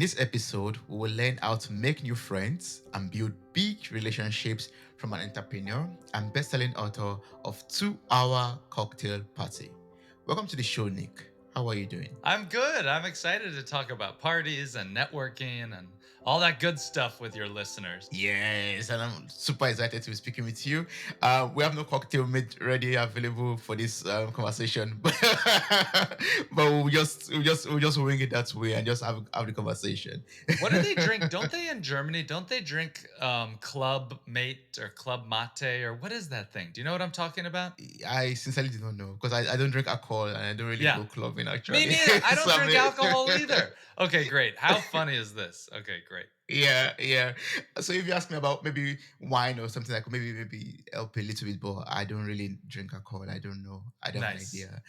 this episode, we will learn how to make new friends and build big relationships from an entrepreneur and best-selling author of 2 Hour Cocktail Party. Welcome to the show, Nick. How are you doing? I'm good. I'm excited to talk about parties and networking and all that good stuff with your listeners. Yes, and I'm super excited to be speaking with you. We have no cocktail made ready available for this conversation, but we'll just wing it that way and just have the conversation. What do they drink? Don't they in Germany? Don't they drink Club Mate or Club Mate or what is that thing? Do you know what I'm talking about? I sincerely do not know because I don't drink alcohol and I don't really Yeah. go clubbing Me actually. neither. I So don't I drink mean, alcohol either. Okay, great. How funny is this? Okay, great. yeah. So if you ask me about maybe wine or something like maybe help a little bit, but I don't really drink alcohol. I don't know. I don't have an Nice. idea.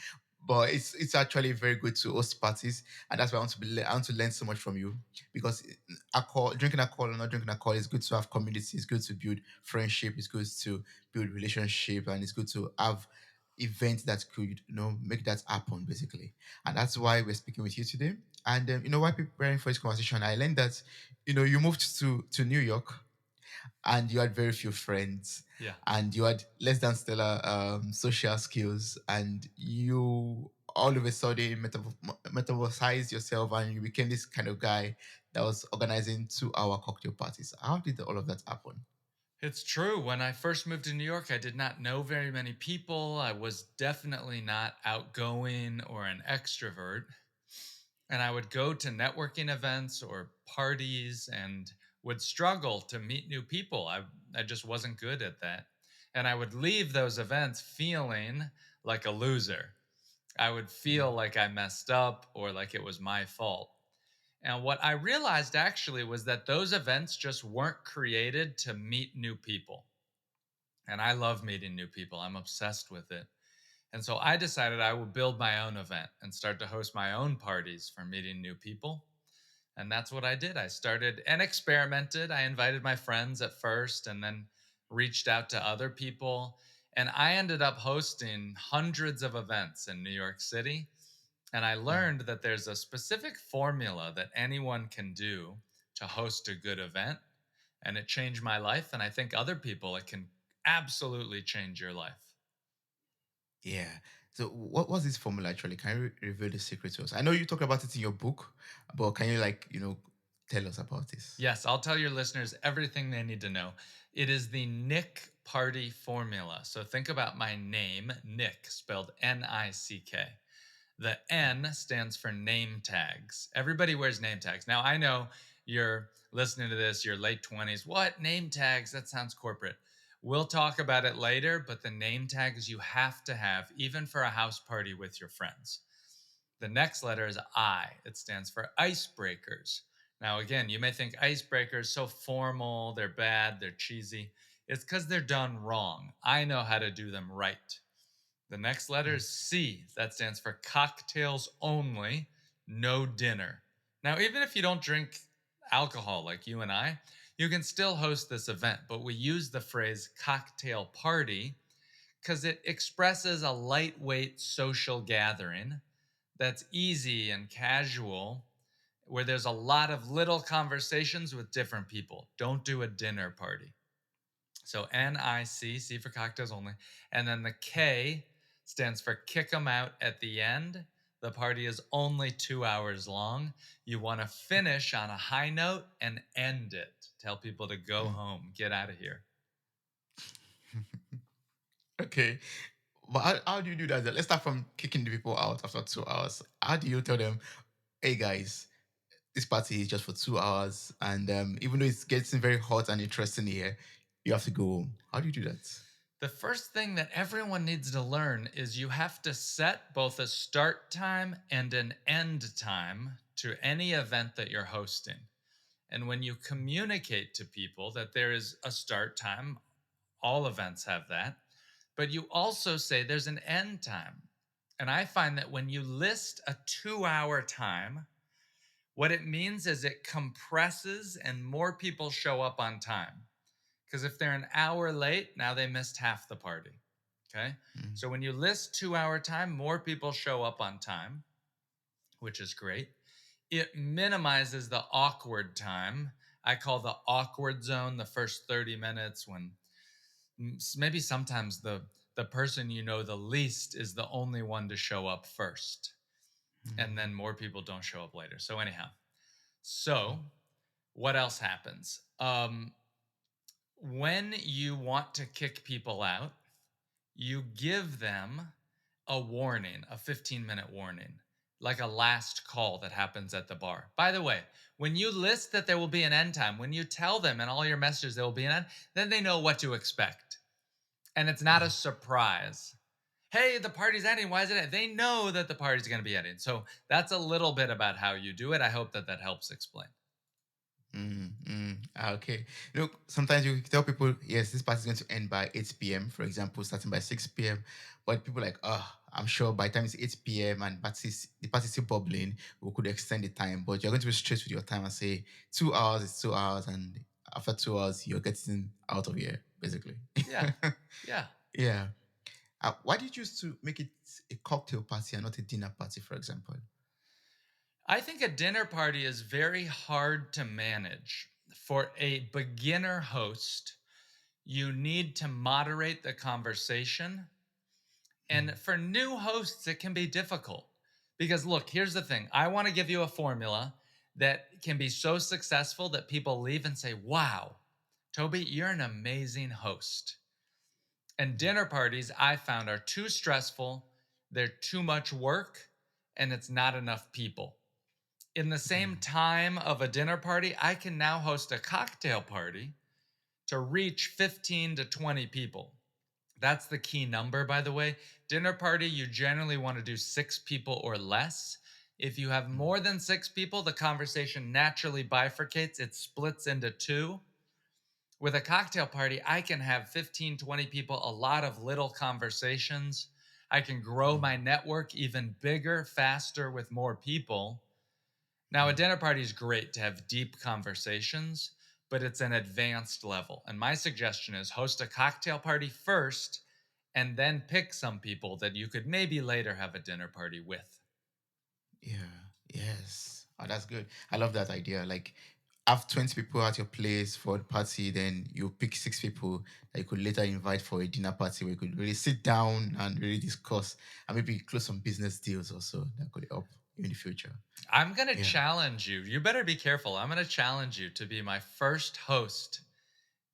But it's actually very good to host parties, and that's why I want to learn so much from you because alcohol, drinking alcohol or not drinking alcohol is good to have community. It's good to build friendship. It's good to build relationship, and it's good to have events that could make that happen basically. And that's why we're speaking with you today. And while preparing for this conversation, I learned that you moved to New York and you had very few friends Yeah. and you had less than stellar social skills and you all of a sudden metamorphosized yourself and you became this kind of guy that was organizing 2 hour cocktail parties. How did all of that happen? It's true. When I first moved to New York, I did not know very many people. I was definitely not outgoing or an extrovert. And I would go to networking events or parties and would struggle to meet new people. I just wasn't good at that. And I would leave those events feeling like a loser. I would feel Mm. like I messed up or like it was my fault. And what I realized actually was that those events just weren't created to meet new people. And I love meeting new people, I'm obsessed with it. And so I decided I would build my own event and start to host my own parties for meeting new people. And that's what I did. I started and experimented. I invited my friends at first and then reached out to other people. And I ended up hosting hundreds of events in New York City. And I Mm. learned that there's a specific formula that anyone can do to host a good event. And it changed my life. And I think other people, it can absolutely change your life. Yeah. So what was this formula actually? Can you reveal the secret to us? I know you talk about it in your book, but can you tell us about this? Yes, I'll tell your listeners everything they need to know. It is the Nick Party formula. So think about my name, Nick, spelled Nick. The N stands for name tags. Everybody wears name tags. Now, I know you're listening to this, you're late 20s. What? Name tags? That sounds corporate. We'll talk about it later, but the name tags you have to have, even for a house party with your friends. The next letter is I. It stands for icebreakers. Now, again, you may think icebreakers so formal, they're bad, they're cheesy. It's because they're done wrong. I know how to do them right. The next letter Mm. is C. That stands for cocktails only, no dinner. Now, even if you don't drink alcohol like you and I, you can still host this event, but we use the phrase cocktail party because it expresses a lightweight social gathering that's easy and casual, where there's a lot of little conversations with different people. Don't do a dinner party. So NIC, C for cocktails only. And then the K stands for kick them out at the end. The party is only 2 hours long. You want to finish on a high note and end it. Tell people to go Mm. home, get out of here. Okay. But how do you do that? Let's start from kicking the people out after 2 hours. How do you tell them, hey guys, this party is just for 2 hours, and even though it's getting very hot and interesting here, you have to go home. How do you do that? The first thing that everyone needs to learn is you have to set both a start time and an end time to any event that you're hosting. And when you communicate to people that there is a start time, all events have that, but you also say there's an end time. And I find that when you list a 2 hour time, what it means is it compresses and more people show up on time. Because if they're an hour late, now they missed half the party. Okay. Mm. So when you list 2 hour time, more people show up on time, which is great. It minimizes the awkward time. I call the awkward zone the first 30 minutes when maybe sometimes the person you know the least is the only one to show up first, and then Mm, more people don't show up later. So anyhow, so what else happens? When you want to kick people out, you give them a warning, a 15-minute warning, like a last call that happens at the bar. By the way, when you list that there will be an end time, when you tell them in all your messages there will be an end, then they know what to expect. And it's not a yeah. surprise. Hey, the party's ending. Why is it? They know that the party's going to be ending. So that's a little bit about how you do it. I hope that that helps explain. Okay. Sometimes you tell people, yes, this party is going to end by 8 p.m., for example, starting by 6 p.m. But people like, I'm sure by the time it's 8 p.m. and the party's still bubbling, we could extend the time. But you're going to be straight with your time and say 2 hours is 2 hours. And after 2 hours, you're getting out of here, basically. Yeah. Yeah. Yeah. Why did you choose to make it a cocktail party and not a dinner party, for example? I think a dinner party is very hard to manage. For a beginner host, you need to moderate the conversation. And Mm, for new hosts, it can be difficult because, look, here's the thing, I want to give you a formula that can be so successful that people leave and say, wow, Toby, you're an amazing host. And mm, dinner parties, I found, are too stressful, they're too much work, and it's not enough people. In the same mm, time of a dinner party, I can now host a cocktail party to reach 15 to 20 people. That's the key number, by the way. Dinner party, you generally want to do 6 people or less. If you have mm, more than 6 people, the conversation naturally bifurcates, it splits into two. With a cocktail party, I can have 15, 20 people, a lot of little conversations. I can grow mm, my network even bigger, faster with more people. Now, a mm. dinner party is great to have deep conversations, but it's an advanced level. And my suggestion is host a cocktail party first and then pick some people that you could maybe later have a dinner party with. Yeah. Yes. Oh, that's good. I love that idea. Like, have 20 people at your place for the party, then you pick 6 people that you could later invite for a dinner party where you could really sit down and really discuss and maybe close some business deals also that could help you in the future. I'm going to Yeah. challenge you. You better be careful. I'm going to challenge you to be my first host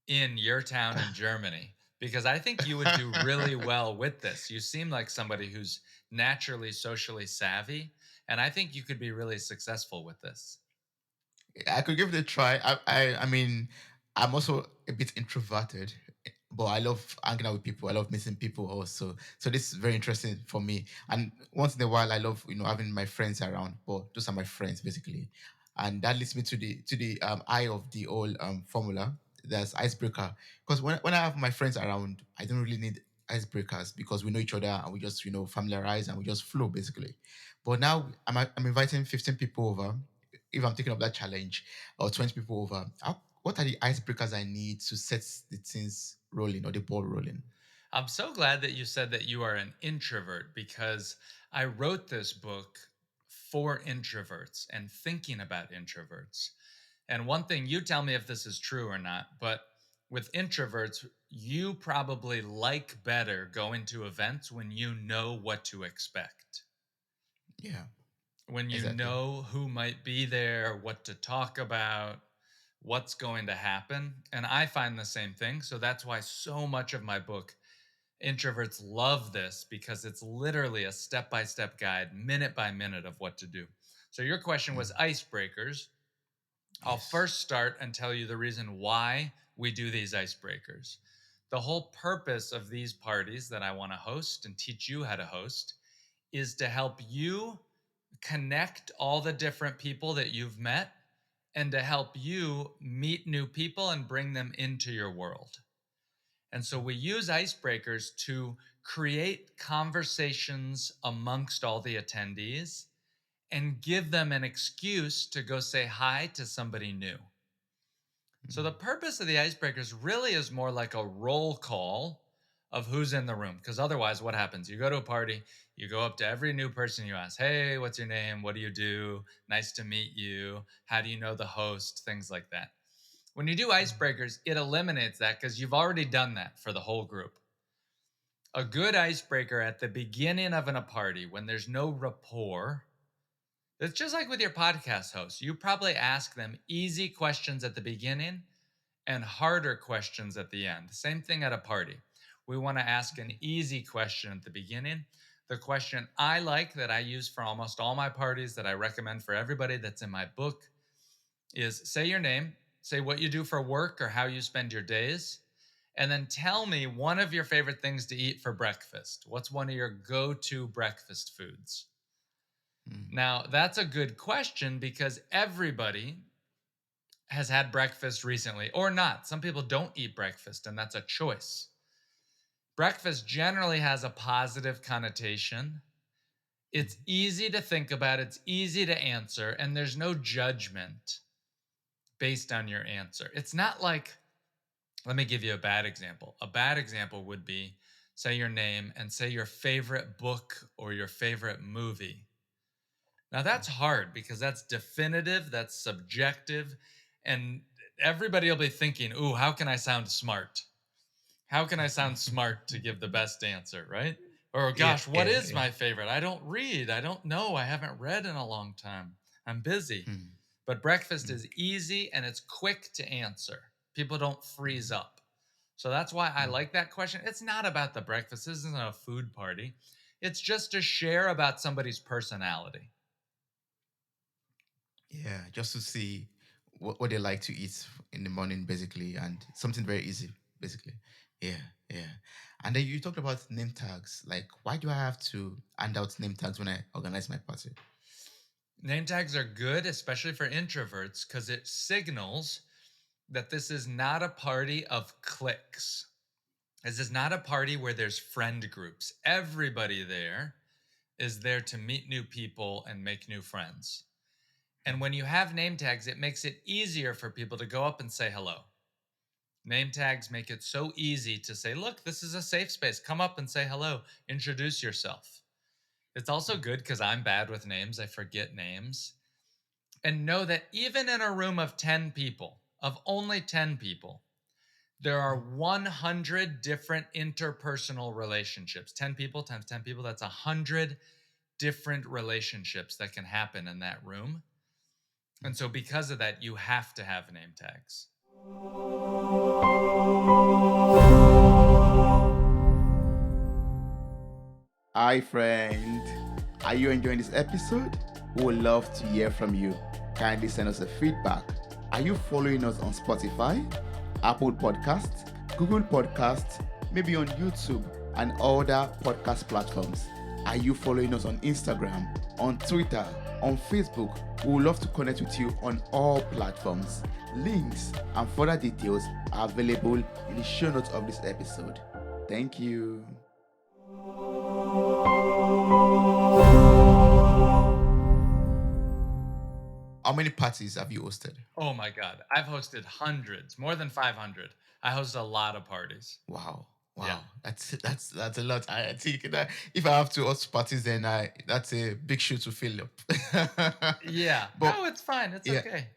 in your town in Germany because I think you would do really well with this. You seem like somebody who's naturally socially savvy, and I think you could be really successful with this. I could give it a try. I mean, I'm also a bit introverted, but I love hanging out with people. I love meeting people also. So this is very interesting for me. And once in a while, I love having my friends around. But those are my friends basically, and that leads me to the eye of the whole formula. There's icebreaker because when I have my friends around, I don't really need icebreakers because we know each other and we just familiarize and we just flow basically. But now I'm inviting 15 people over if I'm taking up that challenge or 20 people over, what are the icebreakers I need to set the things rolling or the ball rolling? I'm so glad that you said that you are an introvert because I wrote this book for introverts and thinking about introverts. And one thing, you tell me if this is true or not, but with introverts, you probably like better going to events when you know what to expect, Yeah, when you exactly. know who might be there, what to talk about, what's going to happen. And I find the same thing. So that's why so much of my book, introverts love this because it's literally a step by step guide, minute by minute of what to do. So, your question was Mm, icebreakers. I'll yes. first start and tell you the reason why we do these icebreakers. The whole purpose of these parties that I want to host and teach you how to host is to help you connect all the different people that you've met and to help you meet new people and bring them into your world. And so we use icebreakers to create conversations amongst all the attendees and give them an excuse to go say hi to somebody new. So the Mm, purpose of the icebreakers really is more like a roll call of who's in the room. Because otherwise, what happens? You go to a party, you go up to every new person you ask, hey, what's your name? What do you do? Nice to meet you. How do you know the host? Things like that. When you do icebreakers, it eliminates that because you've already done that for the whole group. A good icebreaker at the beginning of a party when there's no rapport, it's just like with your podcast host. You probably ask them easy questions at the beginning and harder questions at the end. Same thing at a party. We want to ask an easy question at the beginning. The question I like that I use for almost all my parties that I recommend for everybody that's in my book is say your name, say what you do for work or how you spend your days, and then tell me one of your favorite things to eat for breakfast. What's one of your go to breakfast foods? Mm. Now, that's a good question because everybody has had breakfast recently or not. Some people don't eat breakfast, and that's a choice. Breakfast generally has a positive connotation. It's easy to think about, it's easy to answer, and there's no judgment based on your answer. It's not like, let me give you a bad example. A bad example would be say your name and say your favorite book or your favorite movie. Now that's hard because that's definitive, that's subjective, and everybody will be thinking, "Ooh, how can I sound smart? How can I sound smart to give the best answer, right?" Or Yeah, gosh, what yeah, is yeah. my favorite? I don't read. I don't know. I haven't read in a long time. I'm busy. Mm, But breakfast mm, is easy and it's quick to answer. People don't freeze mm, up. So that's why I mm. like that question. It's not about the breakfast. This isn't a food party. It's just to share about somebody's personality. Yeah, just to see what they like to eat in the morning, basically, and something very easy, basically. Yeah, yeah. And then you talked about name tags. Like, why do I have to hand out name tags when I organize my party? Name tags are good, especially for introverts, because it signals that this is not a party of cliques. This is not a party where there's friend groups. Everybody there is there to meet new people and make new friends. And when you have name tags, it makes it easier for people to go up and say hello. Name tags make it so easy to say, look, this is a safe space. Come up and say hello. Introduce yourself. It's also good because I'm bad with names. I forget names. And know that even in a room of 10 people, of only 10 people, there are 100 different interpersonal relationships. 10 people times 10 people, that's 100 different relationships that can happen in that room. And so, because of that, you have to have name tags. Hi, friend. Are you enjoying this episode? We would love to hear from you. Kindly send us a feedback. Are you following us on Spotify, Apple Podcasts, Google Podcasts, maybe on YouTube and other podcast platforms? Are you following us on Instagram, on Twitter, on Facebook? We would love to connect with you on all platforms. Links and further details are available in the show notes of this episode. Thank you. How many parties have you hosted? Oh my God. I've hosted hundreds, more than 500. I host a lot of parties. Wow. Yeah. Wow. That's a lot. I think that if I have to host parties, then I that's a big shoe to fill up. Yeah. But No, it's fine. It's yeah, okay.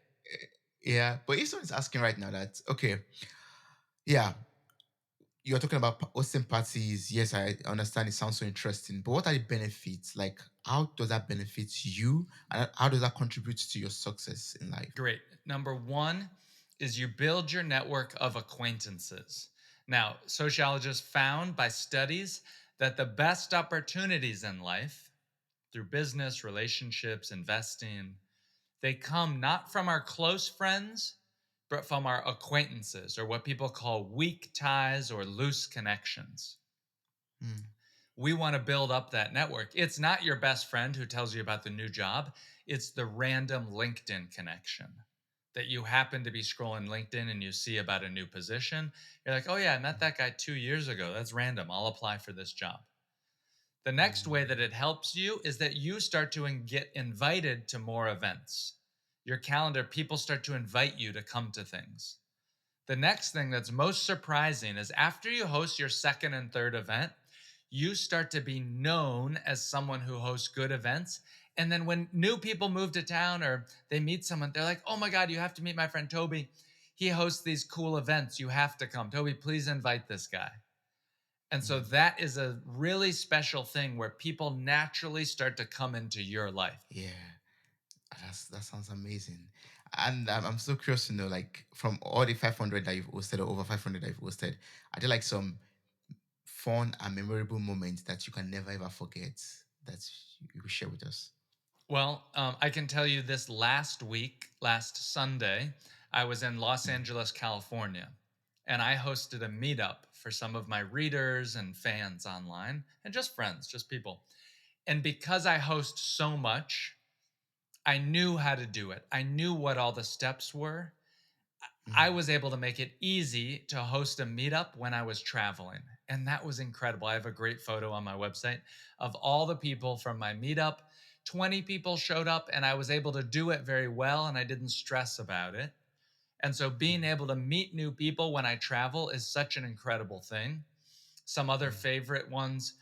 yeah. But if someone's asking right now that, okay, yeah, you're talking about hosting parties. Yes, I understand it sounds so interesting. But what are the benefits? Like, how does that benefit you? And how does that contribute to your success in life? Great. Number one is you build your network of acquaintances. Now, sociologists found by studies that the best opportunities in life through business, relationships, investing, they come not from our close friends, but from our acquaintances or what people call weak ties or loose connections. Mm, We want to build up that network. It's not your best friend who tells you about the new job, it's the random LinkedIn connection that you happen to be scrolling LinkedIn and you see about a new position. You're like, oh, yeah, I met that guy 2 years ago. That's random. I'll apply for this job. The next way that it helps you is that you start to get invited to more events. Your calendar, people start to invite you to come to things. The next thing that's most surprising is after you host your second and third event, you start to be known as someone who hosts good events. And then when new people move to town or they meet someone, they're like, oh my God, you have to meet my friend Toby. He hosts these cool events. You have to come. Toby, please invite this guy. And so Mm. that is a really special thing where people naturally start to come into your life. Yeah, that sounds amazing. And I'm so curious to know, like, from all the 500 that you've hosted, or over 500 that you've hosted, are there like some fun and memorable moments that you can never ever forget that you will share with us? Well, I can tell you this last week, last Sunday, I was in Los Mm, Angeles, California, and I hosted a meetup for some of my readers and fans online, and just friends, just people. And because I host so much, I knew how to do it. I knew what all the steps were. I mm, was able to make it easy to host a meetup when I was traveling. And that was incredible. I have a great photo on my website of all the people from my meetup. 20 people showed up, and I was able to do it very well, and I didn't stress about it. And so being mm, able to meet new people when I travel is such an incredible thing. Some other mm, favorite ones,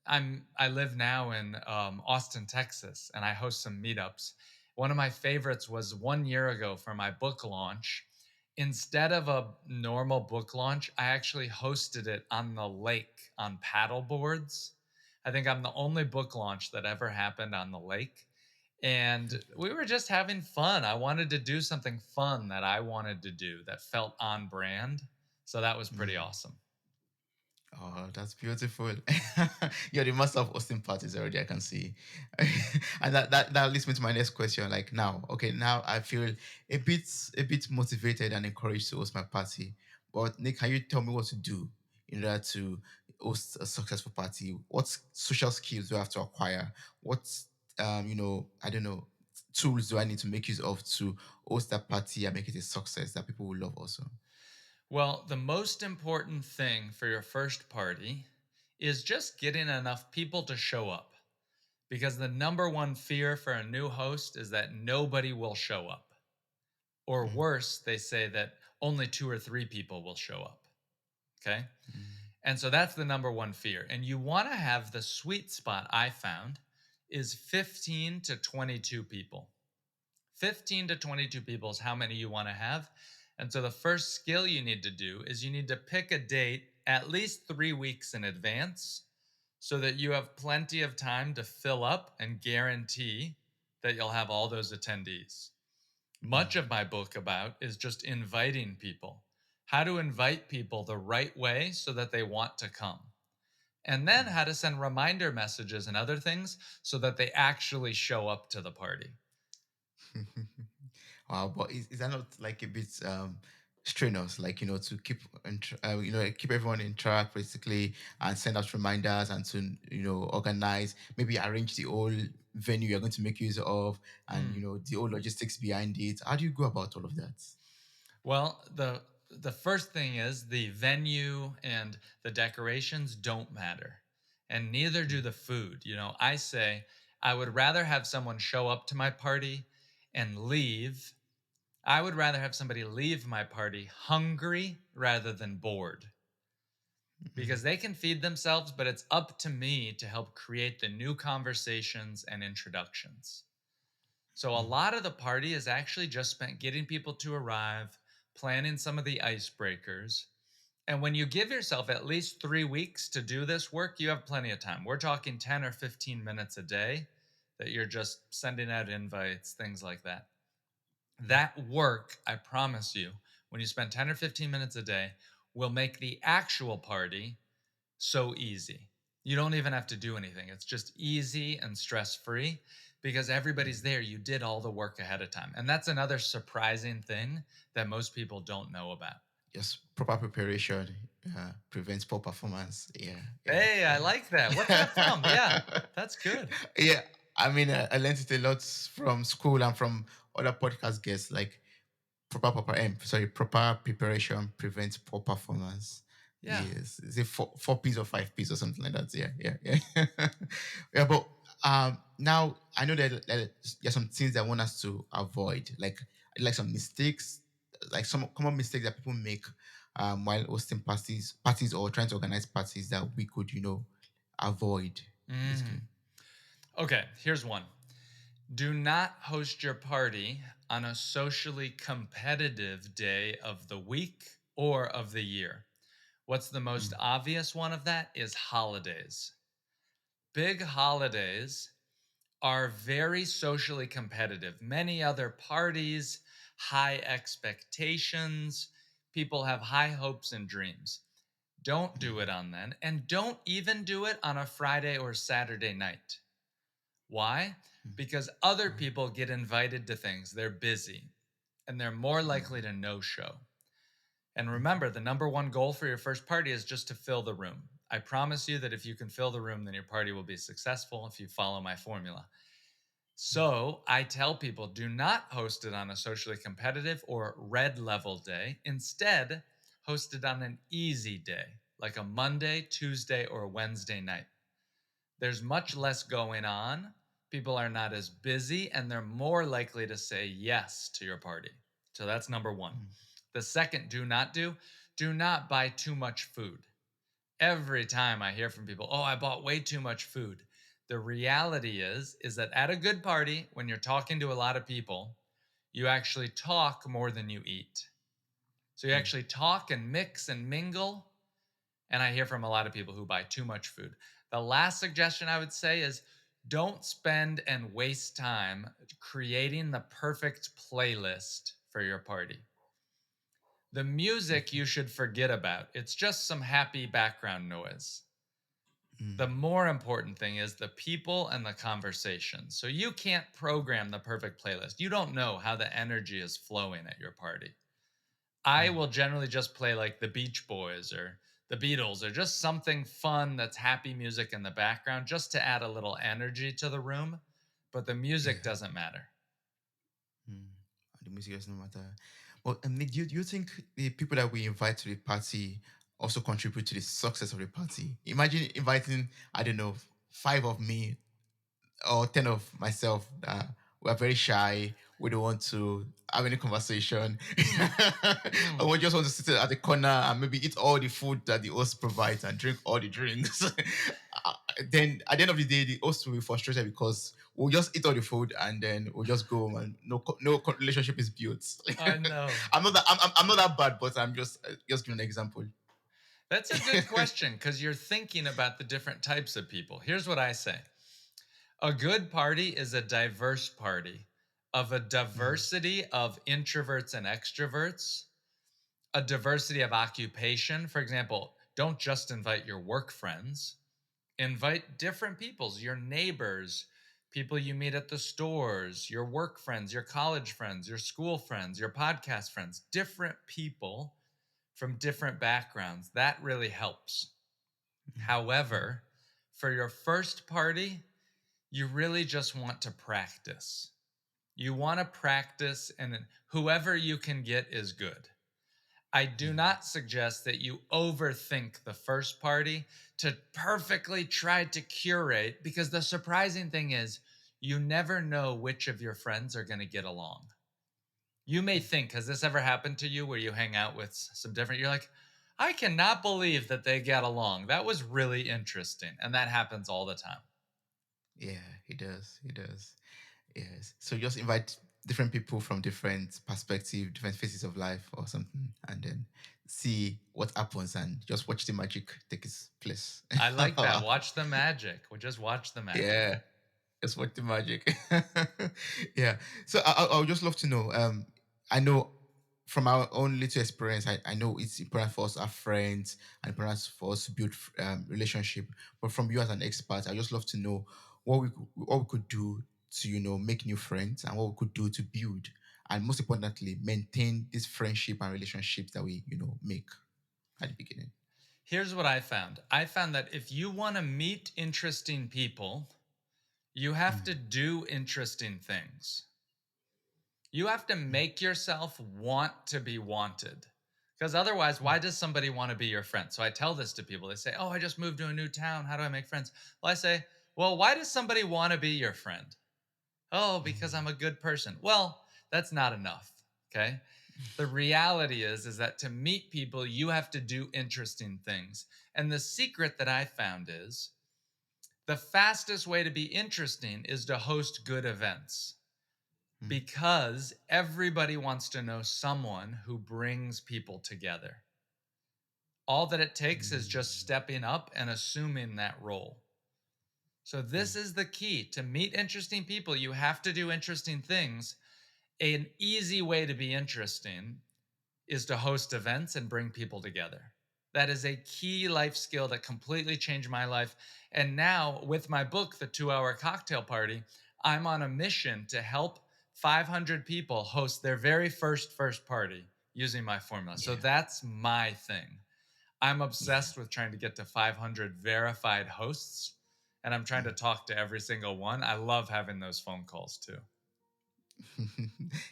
I live now in Austin, Texas, and I host some meetups. One of my favorites was 1 year ago for my book launch. Instead of a normal book launch, I actually hosted it on the lake on paddle boards. I think I'm the only book launch that ever happened on the lake. And we were just having fun. I wanted to do something fun that I wanted to do that felt on brand. So that was pretty mm. awesome. Oh, that's beautiful. You're the master of hosting parties already, I can see. And that leads me to my next question. Like, now, okay, now I feel a bit motivated and encouraged to host my party. But Nick, can you tell me what to do in order to host a successful party? What social skills do I have to acquire? What I don't know, tools do I need to make use of to host that party and make it a success that people will love also? Well, the most important thing for your first party is just getting enough people to show up. Because the number one fear for a new host is that nobody will show up. Or Mm, worse, they say that only two or three people will show up. Okay. mm, And so that's the number one fear. And you want to have the sweet spot I found is 15 to 22 people. 15 to 22 people is how many you want to have. And so the first skill you need to do is you need to pick a date at least 3 weeks in advance so that you have plenty of time to fill up and guarantee that you'll have all those attendees. Much of mm, my book about is just inviting people, how to invite people the right way so that they want to come, and then how to send reminder messages and other things so that they actually show up to the party. mm. Wow, but is that not like a bit strenuous? Like, to keep keep everyone in track basically, and send out reminders, and to organize, maybe arrange the whole venue you're going to make use of, and Hmm. the whole logistics behind it. How do you go about all of that? Well, the first thing is the venue and the decorations don't matter. And neither do Mm, the food. I say I would rather have someone show up to my party and leave. I would rather have somebody leave my party hungry rather than bored, because mm, they can feed themselves, but it's up to me to help create the new conversations and introductions. So a mm, lot of the party is actually just spent getting people to arrive, planning some of the icebreakers. And when you give yourself at least 3 weeks to do this work, you have plenty of time. We're talking 10 or 15 minutes a day that you're just sending out invites, things like that. mm, That work, I promise you, when you spend 10 or 15 minutes a day, will make the actual party so easy. You don't even have to do anything. It's just easy and stress free because everybody's mm. there. You did all the work ahead of time. And that's another surprising thing that most people don't know about. Just proper preparation prevents poor performance. Yeah, yeah, Hey, I like that. What's that from? Yeah, yeah. that's good. Yeah, I mean, I learned it a lot from school and from other podcast guests. Like, proper preparation prevents poor performance. Yeah. Yes, is it four P's or 5 P's or something like that? Yeah, yeah, yeah. Yeah, but now I know that there's some things that I want us to avoid, like some mistakes like some common mistakes that people make while hosting parties or trying to organize parties that we could, avoid, basically. Mm. Okay, here's one. Do not host your party on a socially competitive day of the week or of the year. What's the most Mm, obvious one of that is holidays. Big holidays are very socially competitive. Many other parties, high expectations, people have high hopes and dreams. Don't do it mm, on then, and don't even do it on a Friday or Saturday night. Why? mm, Because other mm, people get invited to things, they're busy, and they're more likely mm, to no show. And mm, remember, the number one goal for your first party is just to fill the room. I promise you that if you can fill the room, then your party will be successful if you follow my formula. So I tell people do not host it on a socially competitive or red level day. Instead, host it on an easy day, like a Monday, Tuesday, or Wednesday night. There's much less going on. People are not as busy and they're more likely to say yes to your party. So that's number one. mm, The second, do not buy too much food. Every time I hear from people, "Oh, I bought way too much food." The reality is that at a good party, when you're talking to a lot of people, you actually talk more than you eat. So you mm, actually talk and mix and mingle, and I hear from a lot of people who buy too much food. The last suggestion I would say is don't spend and waste time creating the perfect playlist for your party. The music okay. you should forget about. It's just some happy background noise. The Mm, more important thing is the people and the conversation. So you can't program the perfect playlist. You don't know how the energy is flowing at your party. I mm, will generally just play like the Beach Boys or the Beatles or just something fun that's happy music in the background just to add a little energy to the room. But the music yeah. doesn't matter. Mm. The music does not matter. Well, do you think the people that we invite to the party also contribute to the success of the party? Imagine inviting, I don't know, five of me or 10 of myself. We're very shy. We don't want to have any conversation. Hmm. And Hmm. we just want to sit at the corner and maybe eat all the food that the host provides and drink all the drinks. Uh, then at the end of the day, the host will be frustrated because we'll just eat all the food and then we'll just go home and relationship is built. I know. I'm not that bad, but I'm just giving an example. That's a good question because you're thinking about the different types of people. Here's what I say: a good party is a diverse party of a Mm, diversity of introverts and extroverts, a diversity of occupation. For example, don't just invite your work friends, invite different peoples, your neighbors, people you meet at the stores, your work friends, your college friends, your school friends, your podcast friends, different people from different backgrounds. That really helps. mm, However, for your first party, you really just want to practice. You want to practice, and whoever you can get is good. I do mm, not suggest that you overthink the first party to perfectly try to curate, because the surprising thing is you never know which of your friends are going to get along. You may think, has this ever happened to you where you hang out with some different, you're like, I cannot believe that they get along. That was really interesting. And that happens all the time. yeah, he does. He does. Yes. So just invite different people from different perspective, different phases of life or something, and then see what happens and just watch the magic take its place. I like that. Watch the magic. We'll just watch the magic. Yeah. Just watch the magic. Yeah. So I would just love to know. I know from our own little experience, I know it's important for us to have friends and important for us to build relationship. But from you as an expert, I just love to know what we could do to make new friends and what we could do to build and most importantly maintain this friendship and relationships that we make at the beginning. Here's what I found that if you want to meet interesting people, you have to Mm, do interesting things. You have to make yourself want to be wanted. Because otherwise, mm, why does somebody want to be your friend? So I tell this to people. They say, "Oh, I just moved to a new town. How do I make friends?" Well, I say, "Well, why does somebody want to be your friend?" "Oh, because mm, I'm a good person." Well, that's not enough. Okay. The reality is that to meet people, you have to do interesting things. And the secret that I found is the fastest way to be interesting is to host good events Mm, because everybody wants to know someone who brings people together. All that it takes is just mm, stepping up and assuming that role. So, mm, this is the key to meet interesting people. You have to do interesting things. An easy way to be interesting is to host events and bring people together. That is a key life skill that completely changed my life. And now, with my book, The 2 Hour Cocktail Party, I'm on a mission to help 500 people host their very first party using my formula. So yeah, that's my thing. I'm yeah. obsessed with trying to get to 500 verified hosts, and I'm trying to Mm. talk to every single one. I love having those phone calls too.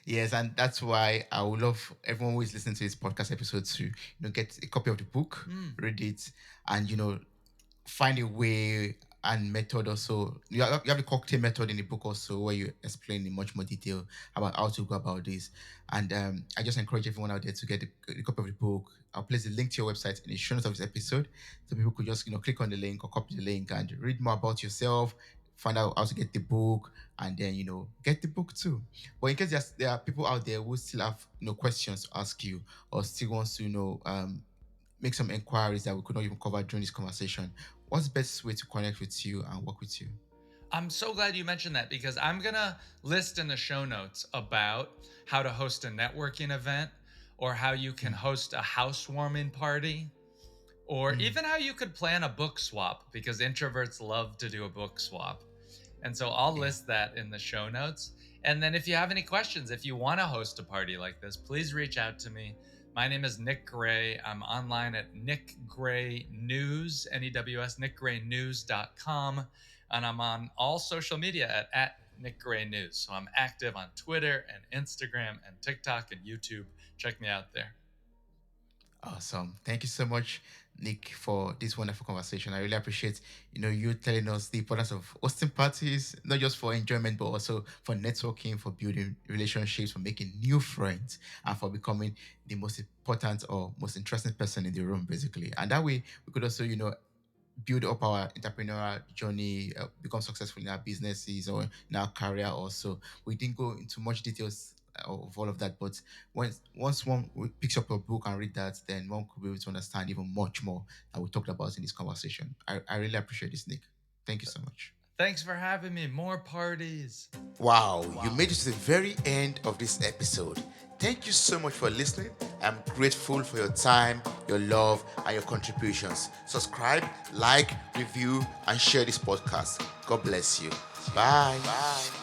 Yes, and that's why I would love everyone who is listening to this podcast episode to get a copy of the book, Mm, read it, and find a way and method also. You have the cocktail method in the book also, where you explain in much more detail about how to go about this. And I just encourage everyone out there to get the copy of the book. I'll place the link to your website in the show notes of this episode, so people could just click on the link or copy the link and read more about yourself, find out how to get the book, and then get the book too. But in case there are people out there who still have questions to ask you, or still wants to make some inquiries that we could not even cover during this conversation, what's the best way to connect with you and work with you? I'm so glad you mentioned that because I'm going to list in the show notes about how to host a networking event or how you can Mm, host a housewarming party or mm, even how you could plan a book swap because introverts love to do a book swap. And so I'll yeah. list that in the show notes. And then if you have any questions, if you want to host a party like this, please reach out to me. My name is Nick Gray. I'm online at Nick Gray News, News, nickgraynews.com. And I'm on all social media at Nick Gray News. So I'm active on Twitter and Instagram and TikTok and YouTube. Check me out there. Awesome. Thank you so much, Nick, for this wonderful conversation. I really appreciate, you telling us the importance of hosting parties, not just for enjoyment, but also for networking, for building relationships, for making new friends, and for becoming the most important or most interesting person in the room, basically. And that way, we could also, build up our entrepreneurial journey, become successful in our businesses or in our career also. We didn't go into much details of all of that, but once one picks up a book and read that, then one could be able to understand even much more that we talked about in this conversation. I really appreciate this, Nick. Thank you so much. Thanks for having me. More parties. Wow, you made it to the very end of this episode. Thank you so much for listening. I'm grateful for your time, your love, and your contributions. Subscribe, like, review, and share this podcast. God bless you. Bye. Bye.